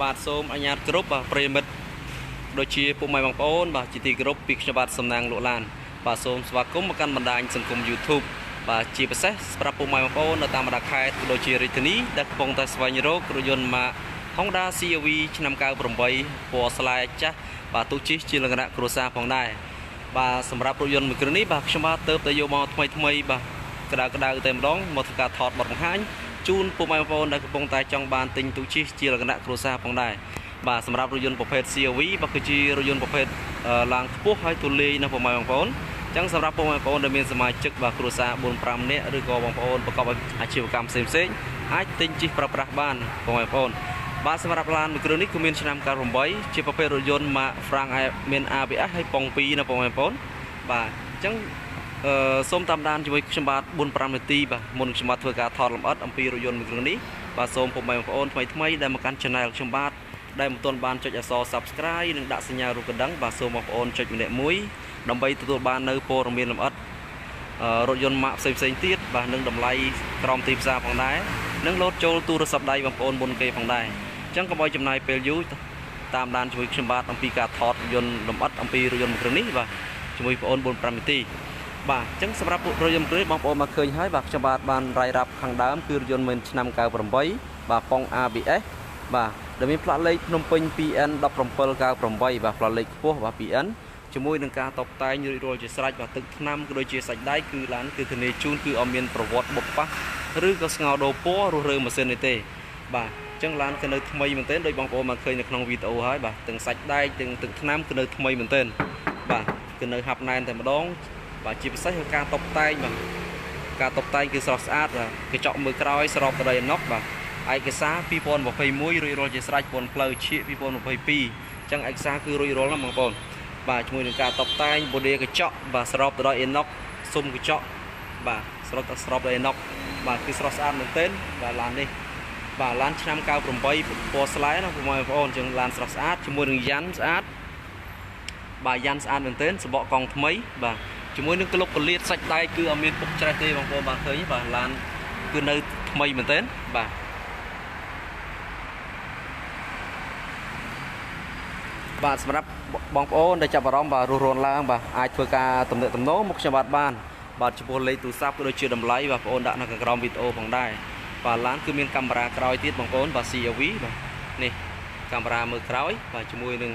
បាទសូមអញ្ញាតគ្រប់បាទប្រិមិត្តដូចជាពុកម៉ែបងប្អូនបាទជាទីគោរពពីខ្ញុំបាទសំណាងលោកឡានបាទសូមស្វាគមន៍មកកាន់បណ្ដាញសង្គម YouTube បាទជាពិសេសសម្រាប់ពុកម៉ែបងប្អូននៅតាមបណ្ដាខេត្តដូចជារាជធានីដែលកំពុងតែស្វែងរករថយន្តម៉ាក Honda CRV ឆ្នាំ98ពណ៌ស្លែកចាស់បាទទូជិះជាលក្ខណៈគ្រួសារផងដែរបាទសម្រាប់រថយន្តមួយគ្រឿងនេះបាទខ្ញុំបាទទៅតែយកមកថ្មីបាទក្តៅតែម្ដងមកធ្វើការថតបទបង្ហាញជូនពុកម៉ែបងប្អូនដែលកំពុងតែចង់បានទិញទូជិះជាលក្ខណៈគ្រួសារផងដែរបាទសម្រាប់រថយន្តប្រភេទ CRV បាទគឺជារថយន្តប្រភេទឡើងខ្ពស់ហើយទូលាយណាស់ពុកម៉ែបងប្អូនអញ្ចឹងសម្រាប់ពុកម៉ែបងប្អូនដែលមានសមាជិកបាទគ្រួសារ 4-5 នាក់ឬក៏បងប្អូនប្រកបអាជីវកម្មផ្សេងៗអាចទិញជិះប្រើប្រាស់បានពុកម៉ែបងប្អូនបាទសម្រាប់ឡានមួយគ្រឿងនេះគឺមានឆ្នាំ98ជាប្រភេទរថយន្តម៉ាក Frank មាន ABS ហើយប៉ុង2ណាបងប្អូនបាទអញ្ចឹងសូមតាមដានជាមួយខ្ញុំបាទ 4-5 នាទីបាទមុនខ្ញុំបាទធ្វើការថតលម្អិតអំពីរថយន្តមួយគ្រឿងនេះបាទសូមពុកម៉ែបងប្អូនថ្មីដែលមកកាន់ Channel ខ្ញុំបាទដែលមិនទាន់បានចុចអក្សរ Subscribe និងដាក់សញ្ញារូបកណ្ដឹងបាទសូមបងប្អូនចុចម្នាក់មួយដើម្បីទទួលបាននៅព័ត៌មានលម្អិតរថយន្តម៉ាកផ្សេងទៀតបាទនិងតម្លៃក្រោមទីផ្សារផងដែរនិងលោតចូលទូរស័ព្ទដៃបងប្អូនមុនគេផងដែរអញ្ចឹងកុំឲ្យចំណាយពេលយូរតាមដានជាមួយខ្ញុំបាទអំពីការថតយន្តលម្អិតអំពីរថយន្តមួយគ្រឿងនេះបាទជាមួយបងប្អូន 4-5 នាទីបាទអញ្ចឹងសម្រាប់រថយន្តមួយគ្រឿងនេះបងប្អូនមកឃើញហើយបាទខ្ញុំបាទបានរាយរាប់ខាងដើមគឺរថយន្តមានឆ្នាំ98បាទប៉ុង ABS បាទដែលមានផ្លាកលេខភ្នំពេញ PN 1798បាទផ្លាកលេខខ្ពស់បាទ PN ជាមួយនឹងការតបតែងរួចរាល់ជាស្រេចបាទទឹកថ្នាំក៏ដូចជាសាច់ដៃគឺឡានគឺធានាជូនគឺអត់មានប្រវត្តិបុកប៉ះឬក៏ស្ងោរដូរពណ៌ឬរើម៉ាស៊ីននេះទេបាទអញ្ចឹងឡានគឺនៅថ្មីមែនទែនដោយបងប្អូនមកឃើញនៅក្នុងវីដេអូហើយបាទទាំងសាច់ដែកទាំងទឹកថ្នាំគឺនៅថ្មីមែនទែនបាទគឺនៅហាប់ណែនតែម្ដងបាទជាពិសេសគឺការតបតែងបាទការតបតែងគឺស្រស់ស្អាតបាទកញ្ចក់មើលក្រោយស្របទៅដោយអណុកបាទឯកសារ2021រួចរាល់ជាស្រេចពន្ធផ្លូវឈៀក2022អញ្ចឹងឯកសារគឺរួចរាល់ណាស់បងប្អូនបាទជាមួយនឹងការតបតែងបូឌីកញ្ចក់បាទស្របទៅដោយអណុកស៊ុំកញ្ចក់បាទស្របដោយអណុកបាទគឺស្រស់ស្អាតមែនទែនបាទឡាននេះបាទឡានឆ្នាំ98ពណ៌ស្លែណាបងប្អូនអញ្ចឹងឡានស្រស់ស្អាតជាមួយនឹងយ៉ាន់ស្អាតបាទយ៉ាន់ស្អាតមែនទែនសបកកង់ថ្មីបាទជាមួយនឹងក្លុបកលៀតសាច់ដែកគឺអត់មានពុកច្រេះទេបងប្អូនបានឃើញបាទឡានគឺនៅថ្មីមែនទែនបាទសម្រាប់បងប្អូនដែលចាប់អារម្មណ៍បាទរស់រានឡើងបាទអាចធ្វើការទំនាក់ទំនងមកខ្ញុំបានបាទចំពោះលេខទូរស័ព្ទក៏ដូចជាតម្លៃបាទបងប្អូនដាក់នៅខាងក្រោមវីដេអូផងដែរបាទឡានគឺមានកាមេរ៉ាក្រោយទៀតបងប្អូនបាទ CRV បាទនេះកាមេរ៉ាមើលក្រោយបាទជាមួយនឹង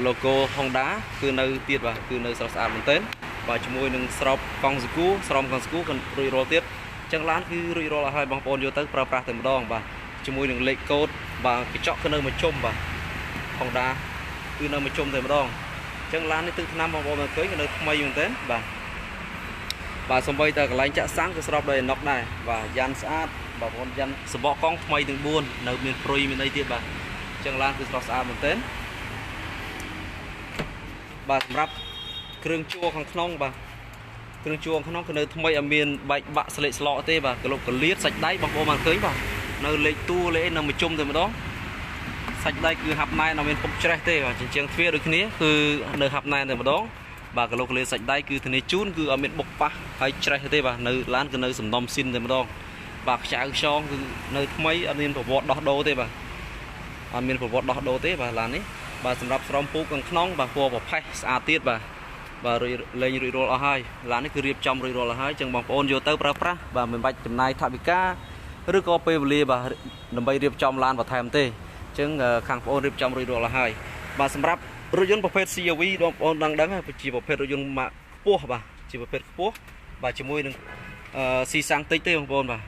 logo Honda គឺនៅទៀតបាទគឺនៅស្រស់ស្អាតមែនទែនបាទជាមួយនឹងស្រោបកង់ស្គូស្រោមកង់ស្គូក៏រួចរាល់ទៀតអញ្ចឹងឡានគឺរួចរាល់ឲ្យបងប្អូនយកទៅប្រើប្រាស់តែម្ដងបាទជាមួយនឹងលេខកូដបាទកញ្ចក់គឺនៅមួយជុំបាទHonda គឺនៅមួយជុំតែម្ដងអញ្ចឹងឡាននេះទឹកថ្នាំបងប្អូនមើលឃើញគឺនៅថ្មីមែនទែនបាទសំបីតែកន្លែងចាក់សាំងគឺស្របដោយអណុកដែរបាទយ៉ាន់ស្អាតបងប្អូនយ៉ាន់សបកកង់ថ្មីទាំង4នៅមានព្រុយមានអីទៀតបាទអញ្ចឹងឡានគឺស្រស់ស្អាតមែនទែនបាទសម្រាប់គ្រឿងជួរខាងក្នុងបាទគ្រឿងជួរខាងក្នុងគឺនៅថ្មីអត់មានបែកបាក់ស្លេកស្លកទេបាទក្លុបកលៀតសាច់ដៃបងប្អូនបានឃើញបាទនៅលេខតួលេខនៅមួយជុំតែម្ដងសាច់ដៃគឺហាប់ណែនអត់មានពុកច្រេះទេបាទជញ្ជាំងទ្វារដូចគ្នាគឺនៅហាប់ណែនតែម្ដងបាទក្លុបកលៀតសាច់ដៃគឺធានាជូនគឺអត់មានបុកប៉ះហើយច្រេះទេបាទនៅឡានគឺនៅសំណុំស៊ីនតែម្ដងបាទខ្ចៅខ្យងគឺនៅថ្មីអត់មានប្រវត្តិដោះដូរទេបាទអត់មានប្រវត្តិដោះដូរទេបាទឡាននេះបាទសម្រាប់ស្រោមពូកខាងក្នុងបាទពណ៌ប្រផេះស្អាតទៀតបាទលេងរួចរាល់អស់ហើយឡាននេះគឺរៀបចំរួចរាល់អស់ហើយចឹងបងប្អូនយកទៅប្រើប្រាស់បាទមិនបាច់ចំណាយថវិកាឬក៏ពេលវេលាបាទដើម្បីរៀបចំឡានបន្ថែមទេចឹងខាងបងប្អូនរៀបចំរួចរាល់អស់ហើយបាទសម្រាប់រថយន្តប្រភេទ CRV បងប្អូនដឹងជាប្រភេទរថយន្តម៉ាកខ្ពស់បាទជាប្រភេទខ្ពស់បាទជាមួយនឹងស៊ីសាំងតិចទេបងប្អូនបាទ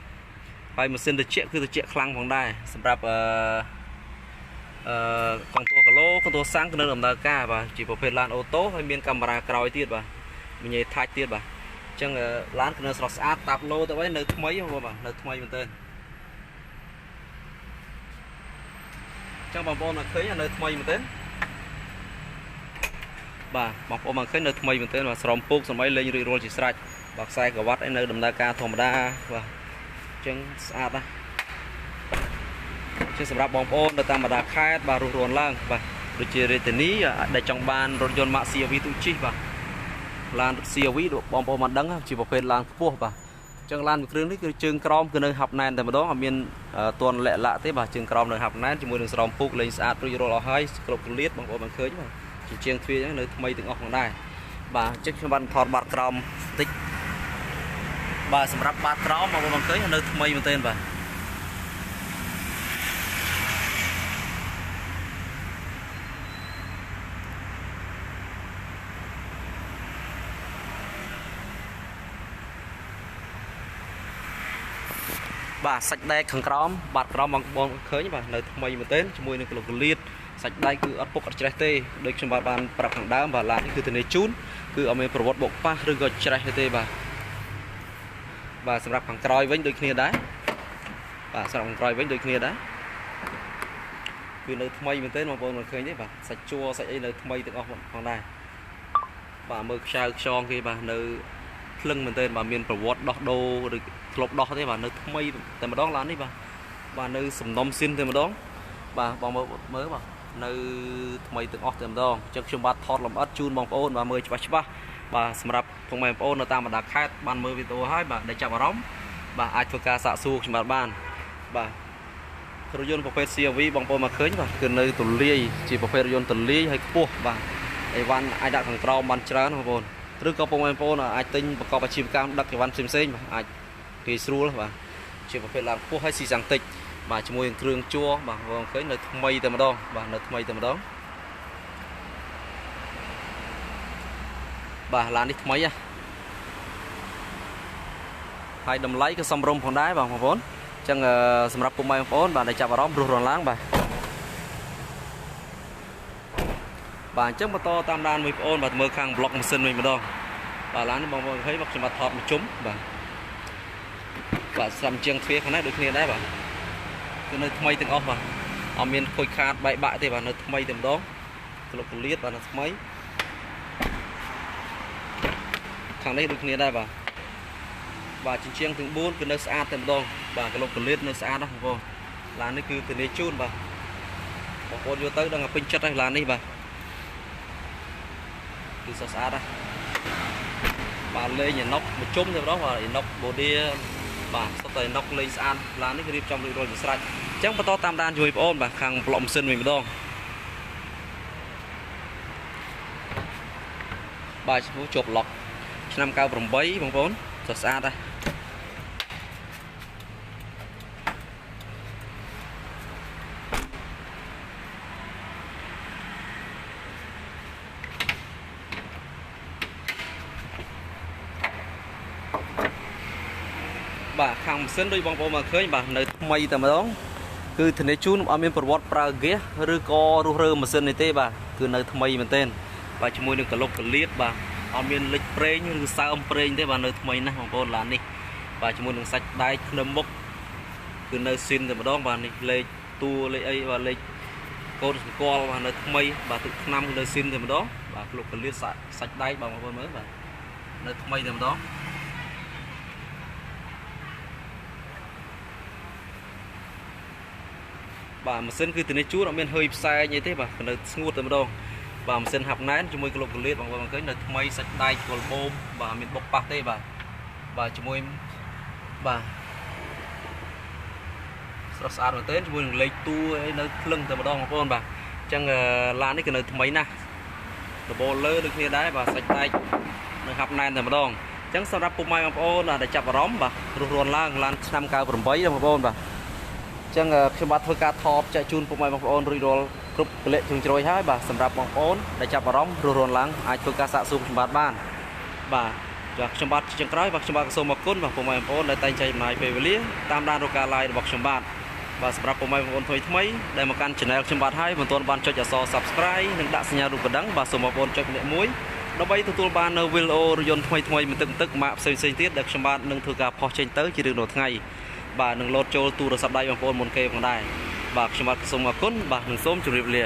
ហើយម៉ាស៊ីនត្រជាក់គឺត្រជាក់ខ្លាំងផងដែរសម្រាប់កង់តួគីឡូកង់តួសាំងគឺនៅដំណើរការបាទជាប្រភេទឡានអូតូហើយមានកាមេរ៉ាក្រោយទៀតបាទមានញ៉េថាច់ទៀតបាទអញ្ចឹងឡានគឺនៅស្រស់ស្អាតតាប់ឡូទៅវិញនៅថ្មីបងបាទនៅថ្មីមែនទែនអញ្ចឹងបងប្អូនមកឃើញនៅថ្មីមែនទែនបាទបងប្អូនមកឃើញនៅថ្មីមែនទែនបាទស្រោមពូកសម្បីលេងរួចរាល់ជាស្រេចបាទខ្សែក្រវ៉ាត់ឯនៅដំណើរការធម្មតាបាទអញ្ចឹងស្អាតណាស់ជាសម្រាប់បងប្អូននៅតាមបណ្ដាខេត្តបាទរស់រានឡើងបាទដូចជារាជធានីដែលចង់បានរថយន្តម៉ាក CRV ទូជិះបាទឡាន CRV បងប្អូនមិនដឹងជាប្រភេទឡានខ្ពស់បាទអញ្ ចឹងឡានមួយគ្រឿងនេះគឺជើងក្រោមគឺនៅហាប់ណែនតែម្ដងអត់មានតន់លាក់លាក់ទេបាទជើងក្រោមនៅហាប់ណែនជាមួយនឹងស្រោមពូកលេងស្អាតរួចរាល់អស់ហើយគ្រប់កលៀតបងប្អូនបានឃើញបាទជាងទ្វារចឹងនៅថ្មីទាំងអស់ផងដែរបាទអញ្ចឹងខ្ញុំបានថតបាតក្រោមបន្តិចបាទសម្រាប់បាតក្រោមបងប្អូនបានឃើញនៅថ្មីមែនទែនបាទបាទសាច់ដែកខាងក្រោមបាតក្រោមបងប្អូនឃើញបាទនៅថ្មីមែនទែនជាមួយនឹងក្លុកកលៀតសាច់ដែកគឺអត់ពុកអត់ច្រេះទេដូចខ្ញុំបានប្រាប់ខាងដើមបាទឡាននេះគឺធានាជូនគឺអត់មានប្រវត្តិបុកប៉ះឬក៏ច្រេះទេបាទសម្រាប់ខាងក្រោយវិញដូចគ្នាដែរបាទសម្រាប់ខាងក្រោយវិញដូចគ្នាដែរគឺនៅថ្មីមែនទែនបងប្អូនមិនឃើញទេបាទសាច់ជួរសាច់អីនៅថ្មីទាំងអស់ផងដែរបាទមើលខ្ចៅខ្យងគេបាទនៅភ្លឹងមែនទែនបាទមានប្រវត្តិដោះដូរឬធ្លាប់ដោះទេបាទនៅថ្មីតែម្ដងឡាននេះបាទនៅសំណុំស៊ីនតែម្ដងបាទបងមើលបាទនៅថ្មីទាំងអស់តែម្ដងអញ្ចឹងខ្ញុំបាទថតលម្អិតជូនបងប្អូនបាទមើលច្បាស់បាទសម្រាប់ពុកម៉ែបងប្អូននៅតាមបណ្ដាខេត្តបានមើលវីដេអូហើយបាទដែលចាប់អារម្មណ៍បាទអាចធ្វើការសាកសួរខ្ញុំបានបាទរថយន្តប្រភេទ CRV បងប្អូនមកឃើញបាទគឺនៅទូលាយជាប្រភេទរថយន្តទូលាយហើយខ្ពស់បាទអីវ៉ាន់អាចដាក់ខាងក្រោមបានច្រើនបងប្អូនឬក៏ពុកម៉ែបងប្អូនអាចទិញប្រកបអាជីវកម្មដឹកអីវ៉ាន់ផ្សេងបាទអាចគេស្រួលបាទជាប្រភេទឡើងខ្ពស់ហើយស៊ីសាំងតិចបាទជាមួយនឹងគ្រឿងជួរបាទបងឃើញនៅថ្មីតែម្ដងបាទនៅថ្មីតែម្ដងបាទឡាននេះថ្មីហើយតម្លៃក៏សមរម្យផងដែរបងប្អូនអញ្ចឹងសម្រាប់ពុកម៉ែបងប្អូនបាទដែលចាប់អារម្មណ៍រស់រឡាងបាទអញ្ចឹងបន្តតាមដានមួយបងប្អូនបាទមើលខាងប្លុកម៉ាស៊ីនវិញម្ដងបាទឡាននេះបងប្អូនឃើញបាទខ្ញុំបាទថតមួយជុំបាទស្រាំជាងទ្វារខាងនេះដូចគ្នាដែរបាទគឺនៅថ្មីទាំងអស់បាទអត់មានខូចខាតបែកបាក់ទេបាទនៅថ្មីតែម្ដងក្លុកកលៀតបាទនៅថ្មីខាងនេះដូចគ្នាដែរបាទជញ្ជាំងទាំង4គឺនៅស្អាតតែម្ដងបាទក្លុកកលៀតនៅស្អាតណាស់បងប្អូនឡាននេះគឺធានាជូនបាទបងប្អូនយកទៅដឹងតែពេញចិត្តហើយឡាននេះបាទគឺស្អាតណាស់បាទលេងឯណុកមួយជុំតែម្ដងបាទឯណុកបូឌីបាទសុទ្ធតែណុកលេងស្អាតឡាននេះរៀបចំរួចរាល់ជាស្រេចអញ្ចឹងបន្តតាមដានជួយបងប្អូនបាទខាងប្លុកម៉ាស៊ីនវិញម្ដងបាទឈ្មោះជាប់ឡុកឆ្នាំ98បងប្អូនស្អាតដែរបាទខាងម៉ាស៊ីនដូចបងប្អូនមកឃើញបាទនៅថ្មីតែម្ដងគឺធានាជូនអត់មានប្រវត្តិប្រើហ្គាសឬក៏រុះរើម៉ាស៊ីននេះទេបាទគឺនៅថ្មីមែនទែនបាទជាមួយនឹងក្លុកកលៀតបាទអត់មានលិចប្រេងឬសើមប្រេងទេបាទនៅថ្មីណាស់បងប្អូនឡាននេះបាទជាមួយនឹងសាច់ដែកភ្នំមុខគឺនៅស៊ីនតែម្ដងបាទនេះលេខតួលេខអីបាទលេខកូនស្គាល់បាទនៅថ្មីបាទទឹកថ្នាំគឺនៅស៊ីនតែម្ដងបាទក្លុកកលៀតសាច់ដែកបងប្អូនមើលបាទនៅថ្មីតែម្ដងបាទម៉ាស៊ីនគឺធានាជូនអត់មានhơiផ្សែងអីទេបាទនៅស្ងួតតែម្ដងបាទម៉ាស៊ីនហាប់ណែនជាមួយក្លុកកលៀតបងប្អូនឃើញនៅថ្មីសាច់ដែកគល់បូមបាទអត់មានបុកប៉ះទេបាទជាមួយបាទស្រស់ស្អាតមែនទែនជាមួយនឹងលេខតួអីនៅភ្លឹងតែម្ដងបងប្អូនបាទអញ្ចឹងឡាននេះគឺនៅថ្មីណាស់ដបូលលើដូចគ្នាដែរបាទសាច់ដែកនៅហាប់ណែនតែម្ដងអញ្ចឹងសម្រាប់ពុកម៉ែបងប្អូនដែលចាប់អារម្មណ៍បាទរស់រានឡើងឡានឆ្នាំ98បងប្អូនបាទអញ្ចឹងខ្ញុំបាទធ្វើការថតចែកជូនពុកម៉ែបងប្អូនរួចរាល់គ្រប់កលិជ្រុងជ្រោយហើយបាទសម្រាប់បងប្អូនដែលចាប់អារម្មណ៍រស់រានឡើងអាចធ្វើការសាកសួរខ្ញុំបាទបានបាទខ្ញុំបាទជាចុងក្រោយបាទខ្ញុំបាទសូមអរគុណបាទពុកម៉ែបងប្អូនដែលតែងចែកចំណាយពេលវេលាតាមដានរកការ live របស់ខ្ញុំបាទសម្រាប់ពុកម៉ែបងប្អូនថ្មីដែលមកកាន់ channel ខ្ញុំបាទហើយមិនទាន់បានចុចអក្សរ subscribe និងដាក់សញ្ញារូបកណ្ដឹងបាទសូមបងប្អូនចុចម្នាក់មួយដើម្បីទទួលបាននៅវីដេអូរយន្តថ្មីបន្តិចម៉ាកផ្សេងទៀតដែលខ្ញុំបាទនឹងធ្វើការផុសចេញទៅជារៀងរាល់ថ្ងៃបាទនឹងលោតចូលទូរស័ព្ទដៃបងប្អូនមុនគេផងដែរបាទខ្ញុំបាទសូមអរគុណបាទនិងសូមជម្រាបលា